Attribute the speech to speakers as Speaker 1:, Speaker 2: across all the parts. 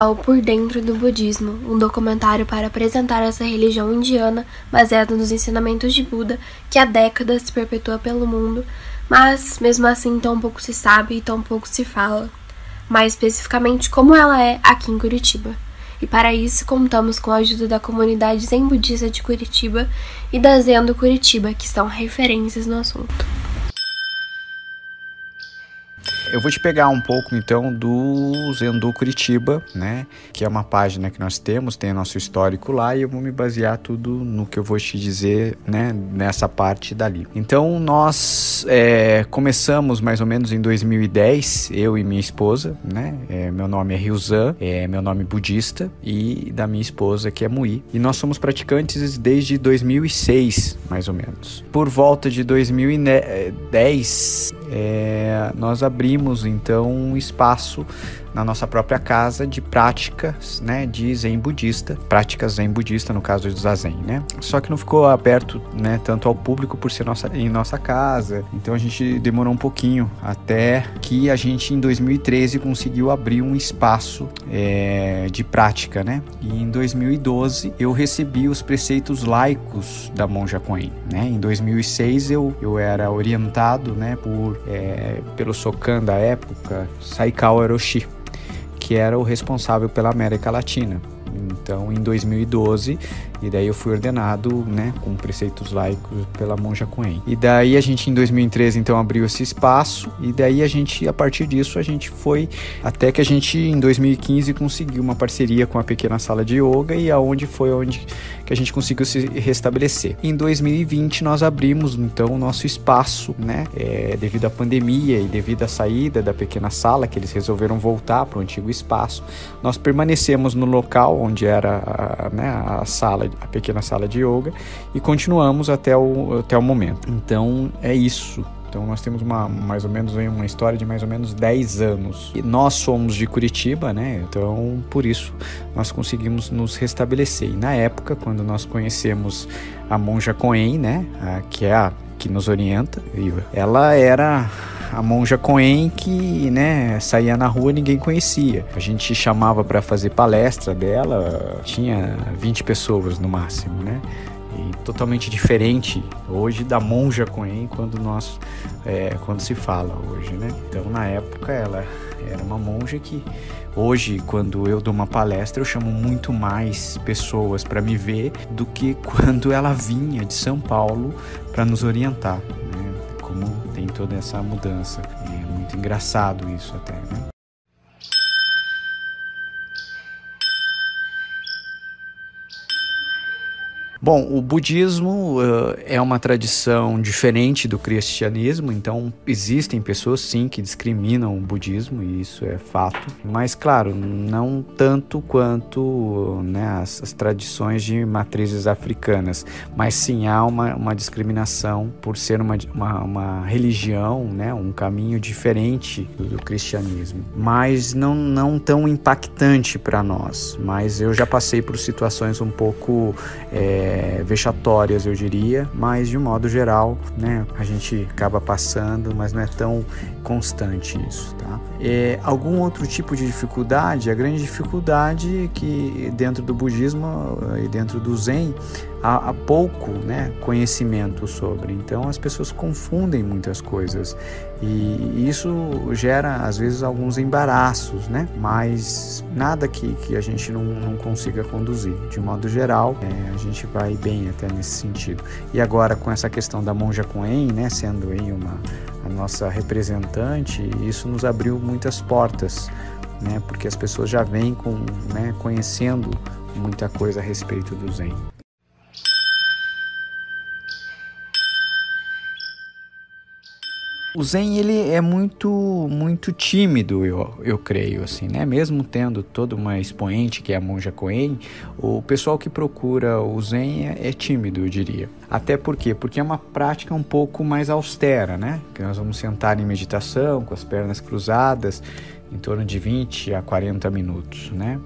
Speaker 1: Ao Por Dentro do Budismo, um documentário para apresentar essa religião indiana baseada nos ensinamentos de Buda que há décadas se perpetua pelo mundo, mas mesmo assim tão pouco se sabe e tão pouco se fala, mais especificamente como ela é aqui em Curitiba. E para isso contamos com a ajuda da comunidade Zen Budista de Curitiba e da Zen do Curitiba, que são referências no assunto.
Speaker 2: Eu vou te pegar um pouco, então, do Zen Curitiba, né? Que é uma página que nós temos, tem nosso histórico lá, e eu vou me basear tudo no que eu vou te dizer, né? Nessa parte dali. Então, nós começamos mais ou menos em 2010, eu e minha esposa, né? Meu nome é Ryuzan, meu nome budista, e da minha esposa, que é Mui. E nós somos praticantes desde 2006, mais ou menos. Por volta de 2010, nós abrimos então um espaço na nossa própria casa de práticas, né, de Zen budista, práticas Zen budista no caso do Zazen, né? Só que não ficou aberto, né, tanto ao público por ser em nossa casa. Então a gente demorou um pouquinho até que a gente em 2013 conseguiu abrir um espaço de prática, né? E em 2012 eu recebi os preceitos laicos da Monja Koen, né? Em 2006 eu era orientado, né, pelo Sokan da época, Saikawa Hiroshi, que era o responsável pela América Latina. Então, em 2012, e daí eu fui ordenado, né, com preceitos laicos pela Monja Koen. E daí a gente, em 2013, então, abriu esse espaço, e daí a partir disso, a gente foi, até que a gente, em 2015, conseguiu uma parceria com a pequena sala de yoga, e onde que a gente conseguiu se restabelecer. Em 2020, nós abrimos, então, o nosso espaço, né, devido à pandemia e devido à saída da pequena sala, que eles resolveram voltar para o antigo espaço, nós permanecemos no local onde era a pequena sala de yoga, e continuamos até o momento. Então é isso. Então nós temos mais ou menos uma história de mais ou menos 10 anos. E nós somos de Curitiba, né? Então por isso nós conseguimos nos restabelecer. E na época, quando nós conhecemos a Monja Koen, né, que é a que nos orienta, ela era a Monja Koen que, né, saía na rua e ninguém conhecia. A gente chamava para fazer palestra dela, tinha 20 pessoas no máximo, né? E totalmente diferente hoje da Monja Koen quando se fala hoje, né? Então, na época, ela era uma monja que hoje, quando eu dou uma palestra, eu chamo muito mais pessoas para me ver do que quando ela vinha de São Paulo para nos orientar, né? Como tem toda essa mudança. É muito engraçado isso até, né? Bom, o budismo é uma tradição diferente do cristianismo, então existem pessoas sim que discriminam o budismo, e isso é fato, mas claro, não tanto quanto, né, as tradições de matrizes africanas, mas sim há uma discriminação por ser uma religião, né, um caminho diferente do cristianismo, mas não tão impactante para nós. Mas eu já passei por situações um pouco vexatórias, eu diria, mas de um modo geral, né, a gente acaba passando, mas não é tão constante isso, tá? Algum outro tipo de dificuldade? A grande dificuldade é que dentro do budismo e dentro do Zen há pouco, né, conhecimento sobre, então as pessoas confundem muitas coisas e isso gera às vezes alguns embaraços, né, mas nada que a gente não consiga conduzir. De um modo geral, a gente vai bem até nesse sentido. E agora com essa questão da Monja Koen, né, sendo aí a nossa representante, isso nos abriu muitas portas, né, porque as pessoas já vêm conhecendo muita coisa a respeito do Zen. O Zen, ele é muito tímido, eu creio, assim, né? Mesmo tendo toda uma expoente que é a Monja Koen, o pessoal que procura o Zen é tímido, eu diria. Até por quê? Porque é uma prática um pouco mais austera, né? Que nós vamos sentar em meditação, com as pernas cruzadas, em torno de 20 a 40 minutos, né?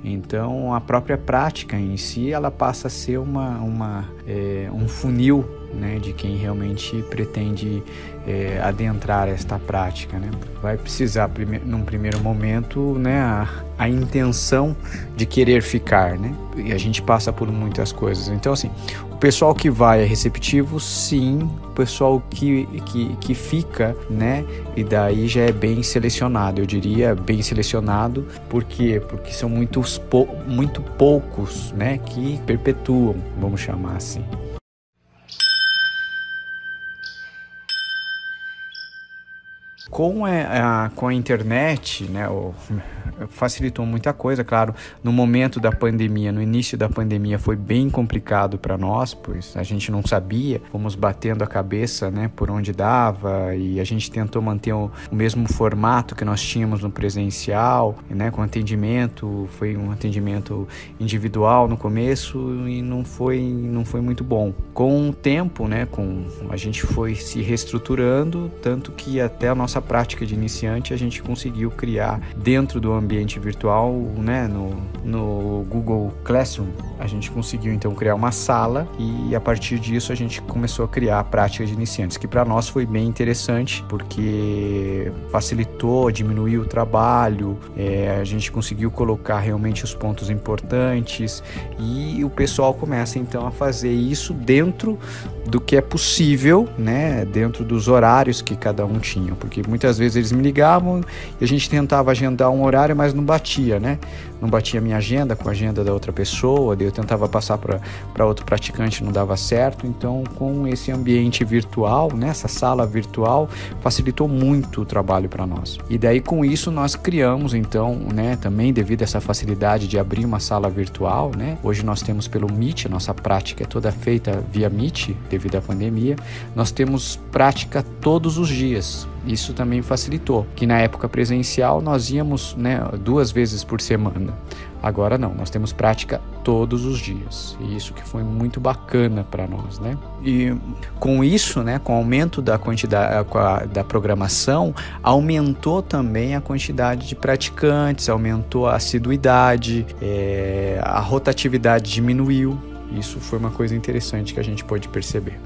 Speaker 2: Então, a própria prática em si, ela passa a ser uma um funil, né, de quem realmente pretende adentrar esta prática, né? Vai precisar, num primeiro momento, né, a intenção de querer ficar, né? E a gente passa por muitas coisas. Então, assim, o pessoal que vai é receptivo, sim. O pessoal que fica, né, e daí já é bem selecionado. Eu diria bem selecionado. Por quê? Porque são muito poucos, né, que perpetuam, vamos chamar assim. Com a internet, né, facilitou muita coisa, claro. No momento da pandemia, no início da pandemia, foi bem complicado para nós, pois a gente não sabia, fomos batendo a cabeça, né, por onde dava, e a gente tentou manter o mesmo formato que nós tínhamos no presencial, né, com atendimento. Foi um atendimento individual no começo e não foi muito bom. Com o tempo, né, a gente foi se reestruturando, tanto que até a nossa prática de iniciante a gente conseguiu criar dentro do ambiente virtual, né, no Google Classroom. A gente conseguiu então criar uma sala e a partir disso a gente começou a criar a prática de iniciantes, que para nós foi bem interessante porque facilitou, diminuiu o trabalho, a gente conseguiu colocar realmente os pontos importantes e o pessoal começa então a fazer isso dentro do que é possível, né, dentro dos horários que cada um tinha, porque muitas vezes eles me ligavam e a gente tentava agendar um horário, mas não batia, né? Não batia a minha agenda com a agenda da outra pessoa, daí eu tentava passar para outro praticante, não dava certo. Então, com esse ambiente virtual, né, essa sala virtual, facilitou muito o trabalho para nós. E daí, com isso, nós criamos, então, né, também devido a essa facilidade de abrir uma sala virtual, né? Hoje nós temos pelo Meet, a nossa prática é toda feita via Meet, devido à pandemia. Nós temos prática todos os dias. Isso também facilitou, que na época presencial nós íamos, né, 2 vezes por semana. Agora não, nós temos prática todos os dias. E isso que foi muito bacana para nós, né? E com isso, né, com o aumento da quantidade da programação, aumentou também a quantidade de praticantes, aumentou a assiduidade, a rotatividade diminuiu. Isso foi uma coisa interessante que a gente pôde perceber.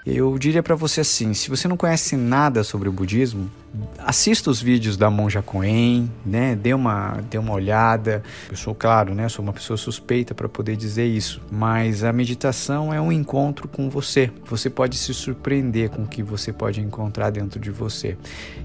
Speaker 2: Eu diria para você assim, se você não conhece nada sobre o budismo, assista os vídeos da Monja Koen, né? Dê uma olhada. Eu sou, claro, né? Sou uma pessoa suspeita para poder dizer isso, mas a meditação é um encontro com você. Você pode se surpreender com o que você pode encontrar dentro de você.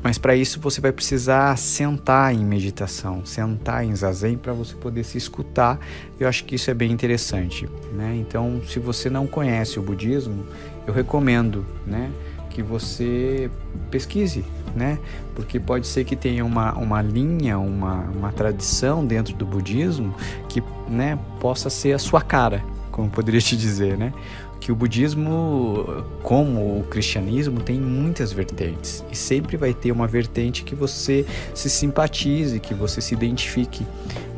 Speaker 2: Mas para isso você vai precisar sentar em meditação, sentar em zazen para você poder se escutar. Eu acho que isso é bem interessante, né? Então, se você não conhece o budismo, eu recomendo, né, que você pesquise, né, porque pode ser que tenha uma linha, uma tradição dentro do budismo que, né, possa ser a sua cara, como poderia te dizer, né, que o budismo, como o cristianismo, tem muitas vertentes e sempre vai ter uma vertente que você se simpatize, que você se identifique.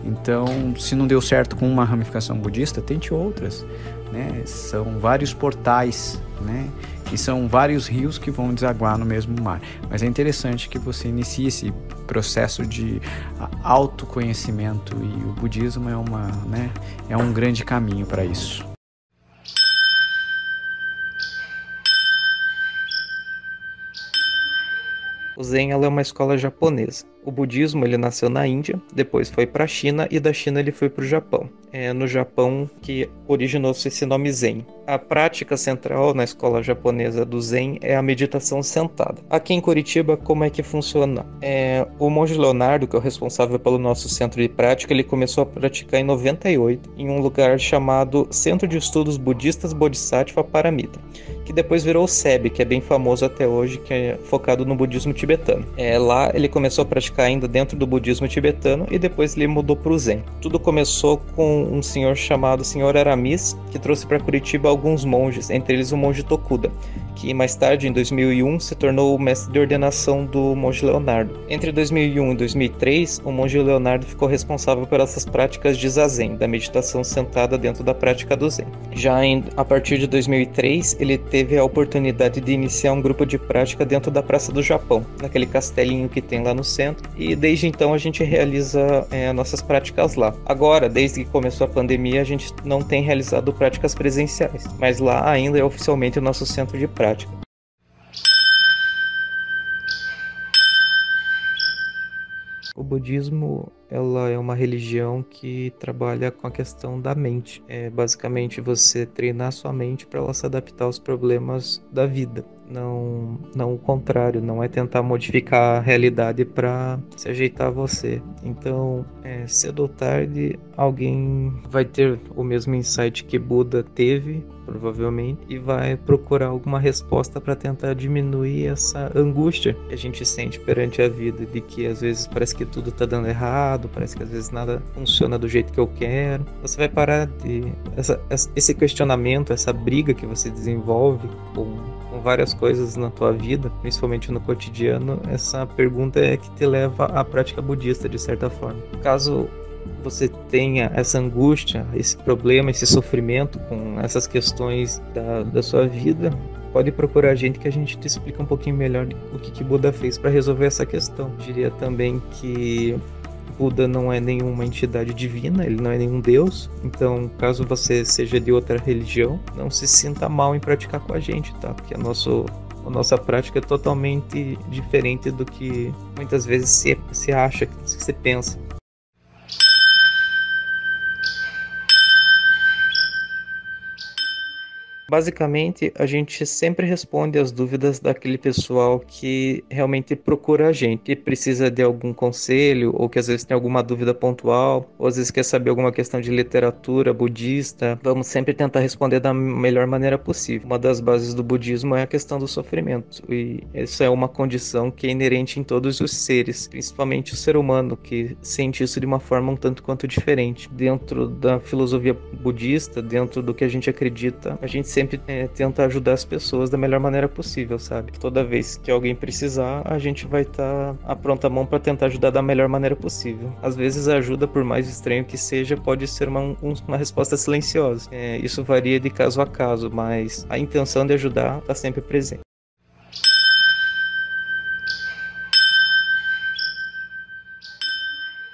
Speaker 2: Então, se não deu certo com uma ramificação budista, tente outras, né? São vários portais, né? E são vários rios que vão desaguar no mesmo mar. Mas é interessante que você inicie esse processo de autoconhecimento e o budismo é um grande caminho para isso.
Speaker 3: O Zen ela é uma escola japonesa. O budismo ele nasceu na Índia, depois foi para a China e da China ele foi para o Japão. É no Japão que originou-se esse nome Zen. A prática central na escola japonesa do Zen é a meditação sentada. Aqui em Curitiba, como é que funciona? O monge Leonardo, que é o responsável pelo nosso centro de prática, ele começou a praticar em 98 em um lugar chamado Centro de Estudos Budistas Bodhisattva Paramita, que depois virou o SEB, que é bem famoso até hoje, que é focado no budismo tibetano. Lá ele começou a praticar ainda dentro do budismo tibetano e depois ele mudou para o Zen. Tudo começou com um senhor chamado Senhor Aramis, que trouxe para Curitiba alguns monges, entre eles o monge Tokuda, que mais tarde, em 2001, se tornou o mestre de ordenação do monge Leonardo. Entre 2001 e 2003, o monge Leonardo ficou responsável por essas práticas de zazen, da meditação sentada dentro da prática do Zen. Já a partir de 2003, ele teve teve a oportunidade de iniciar um grupo de prática dentro da Praça do Japão, naquele castelinho que tem lá no centro, e desde então a gente realiza nossas práticas lá. Agora, desde que começou a pandemia, a gente não tem realizado práticas presenciais, mas lá ainda é oficialmente o nosso centro de prática. O budismo, ela é uma religião que trabalha com a questão da mente. É basicamente você treinar sua mente para ela se adaptar aos problemas da vida. Não o contrário, não é tentar modificar a realidade para se ajeitar a você. Então, cedo ou tarde, alguém vai ter o mesmo insight que Buda teve, provavelmente, e vai procurar alguma resposta para tentar diminuir essa angústia que a gente sente perante a vida, de que às vezes parece que tudo tá dando errado, parece que às vezes nada funciona do jeito que eu quero. Você vai parar de... esse questionamento, essa briga que você desenvolve com várias coisas na tua vida, principalmente no cotidiano, essa pergunta é que te leva à prática budista, de certa forma. Caso você tenha essa angústia, esse problema, esse sofrimento com essas questões da sua vida, pode procurar a gente que a gente te explica um pouquinho melhor o que Buda fez para resolver essa questão. Eu diria também que Buda não é nenhuma entidade divina, ele não é nenhum deus, então caso você seja de outra religião, não se sinta mal em praticar com a gente, tá? Porque a nossa prática é totalmente diferente do que muitas vezes se acha, se pensa. Basicamente, a gente sempre responde as dúvidas daquele pessoal que realmente procura a gente, que precisa de algum conselho, ou que às vezes tem alguma dúvida pontual, ou às vezes quer saber alguma questão de literatura budista. Vamos sempre tentar responder da melhor maneira possível. Uma das bases do budismo é a questão do sofrimento, e essa é uma condição que é inerente em todos os seres, principalmente o ser humano, que sente isso de uma forma um tanto quanto diferente. Dentro da filosofia budista, dentro do que a gente acredita, a gente sempre tenta ajudar as pessoas da melhor maneira possível, sabe? Toda vez que alguém precisar, a gente vai estar à pronta mão para tentar ajudar da melhor maneira possível. Às vezes a ajuda, por mais estranho que seja, pode ser uma resposta silenciosa. Isso varia de caso a caso, mas a intenção de ajudar está sempre presente.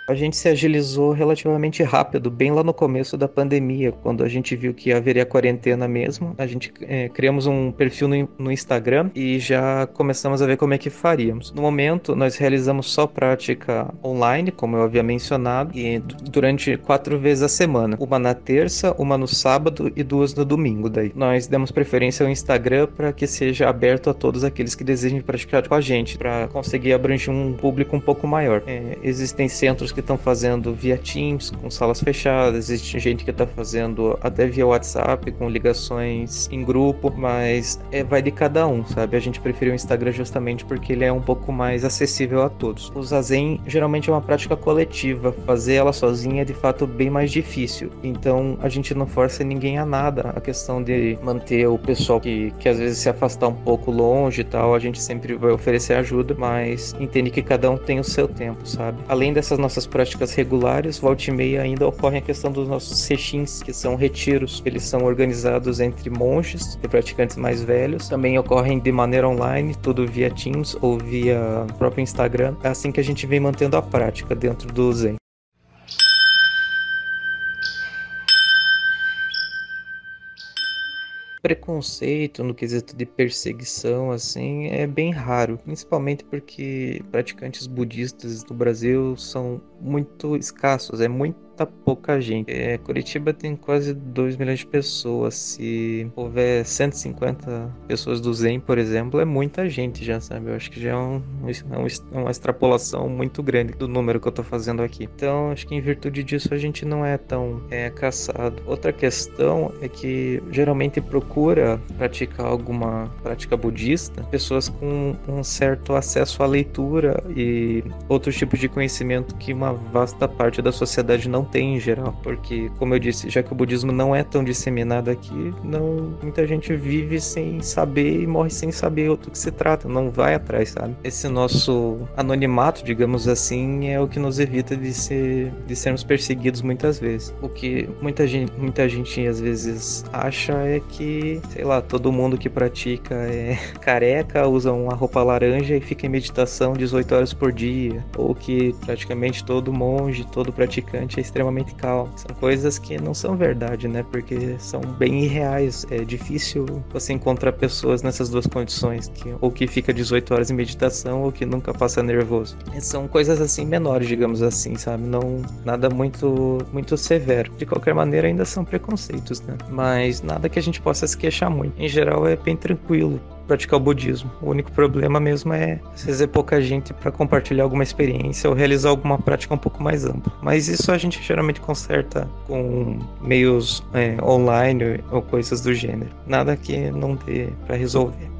Speaker 3: A gente se agilizou relativamente rápido, bem lá no começo da pandemia, quando a gente viu que haveria quarentena mesmo. A gente criamos um perfil no Instagram e já começamos a ver como é que faríamos. No momento, nós realizamos só prática online, como eu havia mencionado, e durante 4 vezes a semana. Uma na terça, uma no sábado e 2 no domingo. Daí nós demos preferência ao Instagram para que seja aberto a todos aqueles que desejem praticar com a gente, para conseguir abranger um público um pouco maior. Existem centros que estão fazendo via Teams, com salas fechadas, existe gente que está fazendo até via WhatsApp, com ligações em grupo, mas vai de cada um, sabe? A gente preferiu o Instagram justamente porque ele é um pouco mais acessível a todos. O Zazen geralmente é uma prática coletiva, fazer ela sozinha é de fato bem mais difícil, então a gente não força ninguém a nada. A questão de manter o pessoal que às vezes se afastar um pouco longe e tal, a gente sempre vai oferecer ajuda, mas entende que cada um tem o seu tempo, sabe? Além dessas nossas práticas regulares, volta e meia ainda ocorre a questão dos nossos sechins, que são retiros. Eles são organizados entre monges e praticantes mais velhos. Também ocorrem de maneira online, tudo via Teams ou via próprio Instagram. É assim que a gente vem mantendo a prática dentro do Zen. Preconceito no quesito de perseguição assim é bem raro, principalmente porque praticantes budistas no Brasil são muito escassos, é muita pouca gente. Curitiba tem quase 2 milhões de pessoas. Se houver 150 pessoas do Zen, por exemplo, é muita gente já, sabe? Eu acho que já é uma extrapolação muito grande do número que eu tô fazendo aqui. Então, acho que em virtude disso a gente não é tão caçado. Outra questão é que geralmente procura praticar alguma prática budista pessoas com um certo acesso à leitura e outros tipos de conhecimento que uma vasta parte da sociedade não tem em geral, porque, como eu disse, já que o budismo não é tão disseminado aqui, muita gente vive sem saber e morre sem saber do que se trata, não vai atrás, sabe? Esse nosso anonimato, digamos assim, é o que nos evita de sermos perseguidos muitas vezes. O que muita gente às vezes acha é que, sei lá, todo mundo que pratica é careca, usa uma roupa laranja e fica em meditação 18 horas por dia, ou que praticamente todo monge, todo praticante é extremamente calmo. São coisas que não são verdade, né? Porque são bem irreais. É difícil você encontrar pessoas nessas duas condições, ou que fica 18 horas em meditação, ou que nunca passa nervoso. São coisas assim menores, digamos assim, sabe? Não nada muito severo. De qualquer maneira, ainda são preconceitos, né? Mas nada que a gente possa se queixar muito. Em geral, é bem tranquilo praticar o budismo. O único problema mesmo é às vezes é pouca gente para compartilhar alguma experiência ou realizar alguma prática um pouco mais ampla. Mas isso a gente geralmente conserta com meios online ou coisas do gênero. Nada que não dê para resolver.